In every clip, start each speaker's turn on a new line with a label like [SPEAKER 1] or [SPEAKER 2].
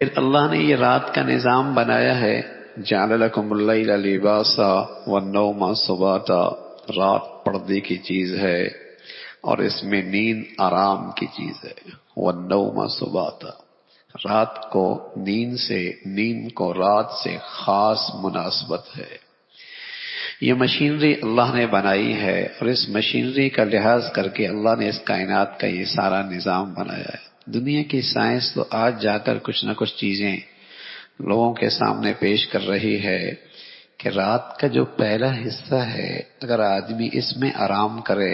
[SPEAKER 1] پھر اللہ نے یہ رات کا نظام بنایا ہے، جعل لکم اللیل لباسا والنوم سباتا، رات پردے کی چیز ہے اور اس میں نیند آرام کی چیز ہے، والنوم سباتا، رات کو نیند کو رات سے خاص مناسبت ہے۔ یہ مشینری اللہ نے بنائی ہے اور اس مشینری کا لحاظ کر کے اللہ نے اس کائنات کا یہ سارا نظام بنایا ہے۔ دنیا کی سائنس تو آج جا کر کچھ نہ کچھ چیزیں لوگوں کے سامنے پیش کر رہی ہے کہ رات کا جو پہلا حصہ ہے اگر آدمی اس میں آرام کرے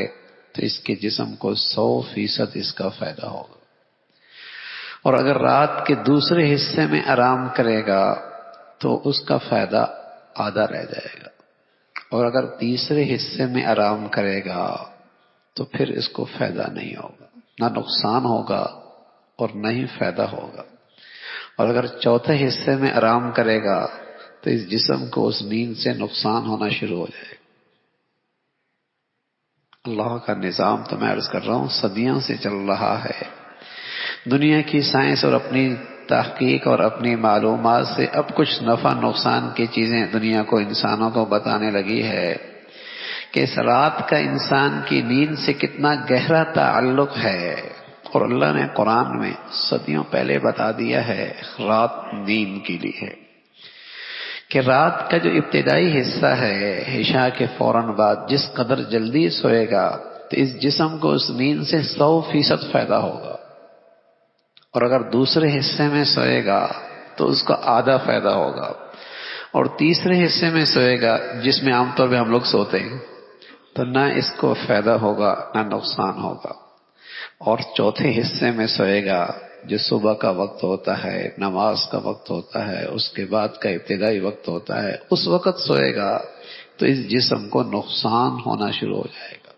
[SPEAKER 1] تو اس کے جسم کو 100% اس کا فائدہ ہوگا، اور اگر رات کے دوسرے حصے میں آرام کرے گا تو اس کا فائدہ آدھا رہ جائے گا، اور اگر تیسرے حصے میں آرام کرے گا تو پھر اس کو فائدہ نہیں ہوگا، نہ نقصان ہوگا اور نہ ہی فائدہ ہوگا، اور اگر چوتھے حصے میں آرام کرے گا تو اس جسم کو اس نیند سے نقصان ہونا شروع ہو جائے گا۔ اللہ کا نظام تو میں عرض کر رہا ہوں صدیوں سے چل رہا ہے۔ دنیا کی سائنس اور اپنی تحقیق اور اپنی معلومات سے اب کچھ نفع نقصان کی چیزیں دنیا کو انسانوں کو بتانے لگی ہے کہ اس رات کا انسان کی نیند سے کتنا گہرا تعلق ہے، اور اللہ نے قرآن میں صدیوں پہلے بتا دیا ہے رات نیند کے لیے ہے کہ رات کا جو ابتدائی حصہ ہے عشاء کے فوراً بعد جس قدر جلدی سوئے گا تو اس جسم کو اس نیند سے 100% فائدہ ہوگا، اور اگر دوسرے حصے میں سوئے گا تو اس کا آدھا فائدہ ہوگا، اور تیسرے حصے میں سوئے گا جس میں عام طور پہ ہم لوگ سوتے ہیں تو نہ اس کو فائدہ ہوگا نہ نقصان ہوگا، اور چوتھے حصے میں سوئے گا جو صبح کا وقت ہوتا ہے، نماز کا وقت ہوتا ہے، اس کے بعد کا ابتدائی وقت ہوتا ہے، اس وقت سوئے گا تو اس جسم کو نقصان ہونا شروع ہو جائے گا۔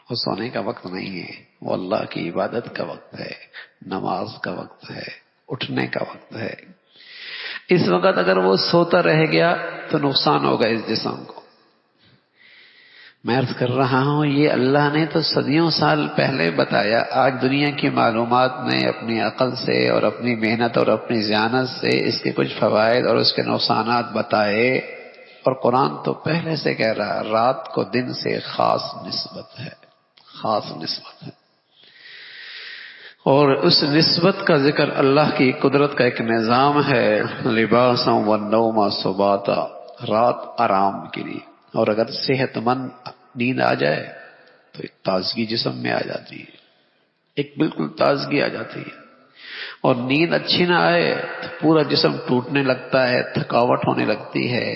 [SPEAKER 1] وہ سونے کا وقت نہیں ہے، وہ اللہ کی عبادت کا وقت ہے، نماز کا وقت ہے، اٹھنے کا وقت ہے۔ اس وقت اگر وہ سوتا رہ گیا تو نقصان ہوگا اس جسم کو۔ میں عرض کر رہا ہوں یہ اللہ نے تو صدیوں سال پہلے بتایا، آج دنیا کی معلومات نے اپنی عقل سے اور اپنی محنت اور اپنی ذہانت سے اس کے کچھ فوائد اور اس کے نقصانات بتائے، اور قرآن تو پہلے سے کہہ رہا رات کو دن سے خاص نسبت ہے، خاص نسبت ہے، اور اس نسبت کا ذکر اللہ کی قدرت کا ایک نظام ہے، لباسا والنوم سباتا، رات آرام کے لیے، اور اگر صحت مند نیند آ جائے تو ایک تازگی جسم میں آ جاتی ہے، ایک بالکل تازگی آ جاتی ہے، اور نیند اچھی نہ آئے تو پورا جسم ٹوٹنے لگتا ہے، تھکاوٹ ہونے لگتی ہے،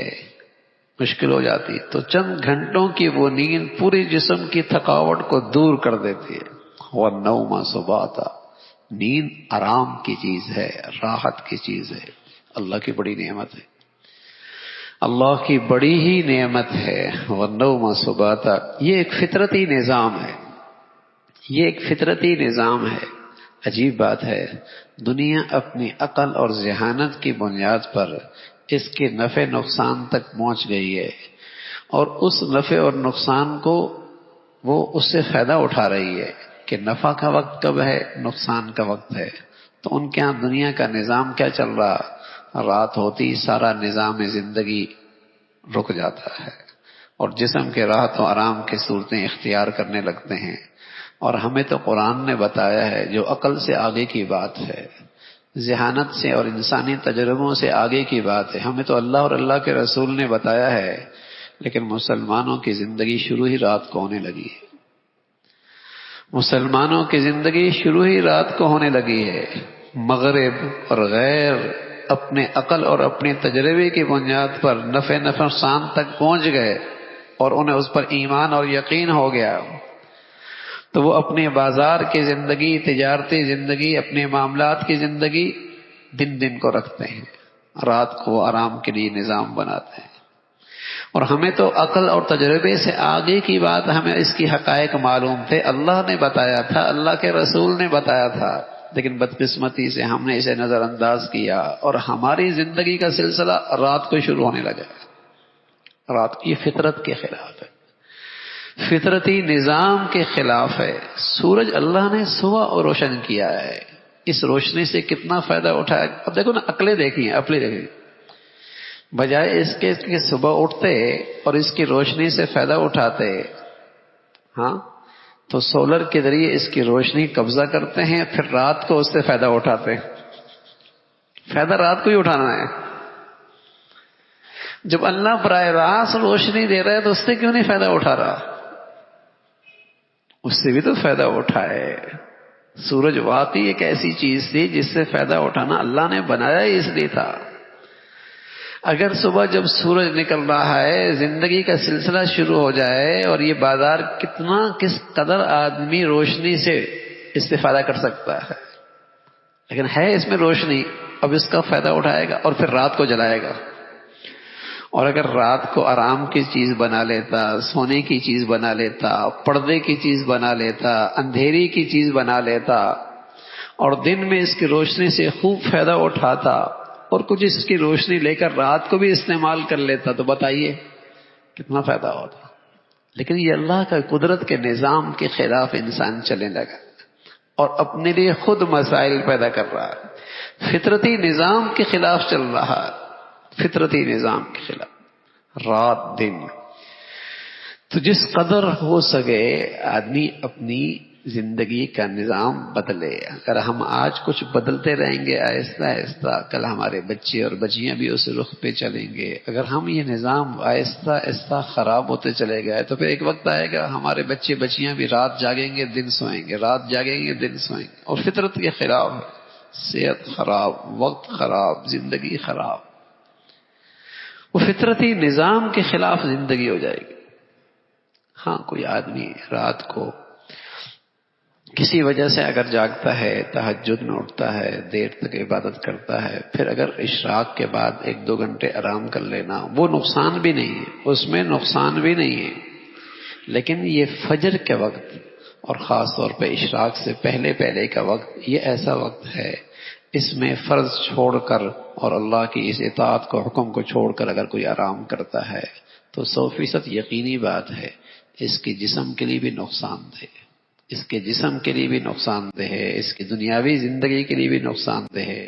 [SPEAKER 1] مشکل ہو جاتی ہے، تو چند گھنٹوں کی وہ نیند پورے جسم کی تھکاوٹ کو دور کر دیتی ہے۔ والنوم سباتا، نیند آرام کی چیز ہے، راحت کی چیز ہے، اللہ کی بڑی نعمت ہے، اللہ کی بڑی ہی نعمت ہے۔ والنوم سباتا، یہ ایک فطرتی نظام ہے، یہ ایک فطرتی نظام ہے۔ عجیب بات ہے، دنیا اپنی عقل اور ذہانت کی بنیاد پر اس کے نفع نقصان تک پہنچ گئی ہے، اور اس نفع اور نقصان کو وہ اس سے فائدہ اٹھا رہی ہے کہ نفع کا وقت کب ہے، نقصان کا وقت ہے۔ تو ان کے ہاں دنیا کا نظام کیا چل رہا، رات ہوتی سارا نظام زندگی رک جاتا ہے، اور جسم کے راحت و آرام کی صورتیں اختیار کرنے لگتے ہیں، اور ہمیں تو قرآن نے بتایا ہے جو عقل سے آگے کی بات ہے، ذہانت سے اور انسانی تجربوں سے آگے کی بات ہے، ہمیں تو اللہ اور اللہ کے رسول نے بتایا ہے، لیکن مسلمانوں کی زندگی شروع ہی رات کو ہونے لگی ہے، مسلمانوں کی زندگی شروع ہی رات کو ہونے لگی ہے۔ مغرب اور غیر اپنے عقل اور اپنے تجربے کی بنیاد پر نفع نقصان تک پہنچ گئے اور انہیں اس پر ایمان اور یقین ہو گیا، تو وہ اپنے بازار کی زندگی، تجارتی زندگی، اپنے معاملات کی زندگی دن دن کو رکھتے ہیں، رات کو آرام کے لیے نظام بناتے ہیں، اور ہمیں تو عقل اور تجربے سے آگے کی بات، ہمیں اس کی حقائق معلوم تھے، اللہ نے بتایا تھا، اللہ کے رسول نے بتایا تھا، لیکن بدقسمتی سے ہم نے اسے نظر انداز کیا، اور ہماری زندگی کا سلسلہ رات کو شروع ہونے لگا۔ رات کی فطرت کے خلاف ہے، فطرتی نظام کے خلاف ہے۔ سورج اللہ نے صبح روشن کیا ہے، اس روشنی سے کتنا فائدہ اٹھایا. اب دیکھو نا، عقلیں دیکھیں، عقلیں دیکھیں، بجائے اس کے کہ صبح اٹھتے اور اس کی روشنی سے فائدہ اٹھاتے، ہاں، تو سولر کے ذریعے اس کی روشنی قبضہ کرتے ہیں، پھر رات کو اس سے فائدہ اٹھاتے ہیں. فائدہ رات کو ہی اٹھانا ہے. جب اللہ براہ راست روشنی دے رہا ہے تو اس سے کیوں نہیں فائدہ اٹھا رہا؟ اس سے بھی تو فائدہ اٹھائے. سورج واقعی ایک ایسی چیز تھی جس سے فائدہ اٹھانا اللہ نے بنایا ہی اس لیے تھا. اگر صبح جب سورج نکل رہا ہے زندگی کا سلسلہ شروع ہو جائے، اور یہ بازار کس قدر آدمی روشنی سے استفادہ کر سکتا ہے، لیکن ہے اس میں روشنی، اب اس کا فائدہ اٹھائے گا اور پھر رات کو جلائے گا. اور اگر رات کو آرام کی چیز بنا لیتا، سونے کی چیز بنا لیتا، پردے کی چیز بنا لیتا، اندھیری کی چیز بنا لیتا، اور دن میں اس کی روشنی سے خوب فائدہ اٹھاتا، اور کچھ اس کی روشنی لے کر رات کو بھی استعمال کر لیتا، تو بتائیے کتنا فائدہ ہوتا. لیکن یہ اللہ کا قدرت کے نظام کے خلاف انسان چلنے لگا اور اپنے لیے خود مسائل پیدا کر رہا ہے. فطرتی نظام کے خلاف چل رہا ہے، فطرتی نظام کے خلاف، رات دن. تو جس قدر ہو سکے آدمی اپنی زندگی کا نظام بدلے. اگر ہم آج کچھ بدلتے رہیں گے آہستہ آہستہ، کل ہمارے بچے اور بچیاں بھی اس رخ پہ چلیں گے. اگر ہم یہ نظام آہستہ آہستہ خراب ہوتے چلے گئے تو پھر ایک وقت آئے گا ہمارے بچے بچیاں بھی رات جاگیں گے دن سوئیں گے، رات جاگیں گے دن سوئیں گے، اور فطرت کے خلاف ہے. صحت خراب، وقت خراب، زندگی خراب. وہ فطرتی نظام کے خلاف زندگی ہو جائے گی. ہاں، کوئی آدمی رات کو کسی وجہ سے اگر جاگتا ہے، تہجد میں اٹھتا ہے، دیر تک عبادت کرتا ہے، پھر اگر اشراق کے بعد 1-2 گھنٹے آرام کر لینا، وہ نقصان بھی نہیں ہے، اس میں نقصان بھی نہیں ہے. لیکن یہ فجر کے وقت اور خاص طور پہ اشراق سے پہلے کا وقت، یہ ایسا وقت ہے، اس میں فرض چھوڑ کر اور اللہ کی اس اطاعت کو، حکم کو چھوڑ کر اگر کوئی آرام کرتا ہے تو 100% یقینی بات ہے اس کے جسم کے لیے بھی نقصان دہ، اس کے جسم کے لیے بھی نقصان دہ ہے، اس کی دنیاوی زندگی کے لیے بھی نقصان دہ ہے.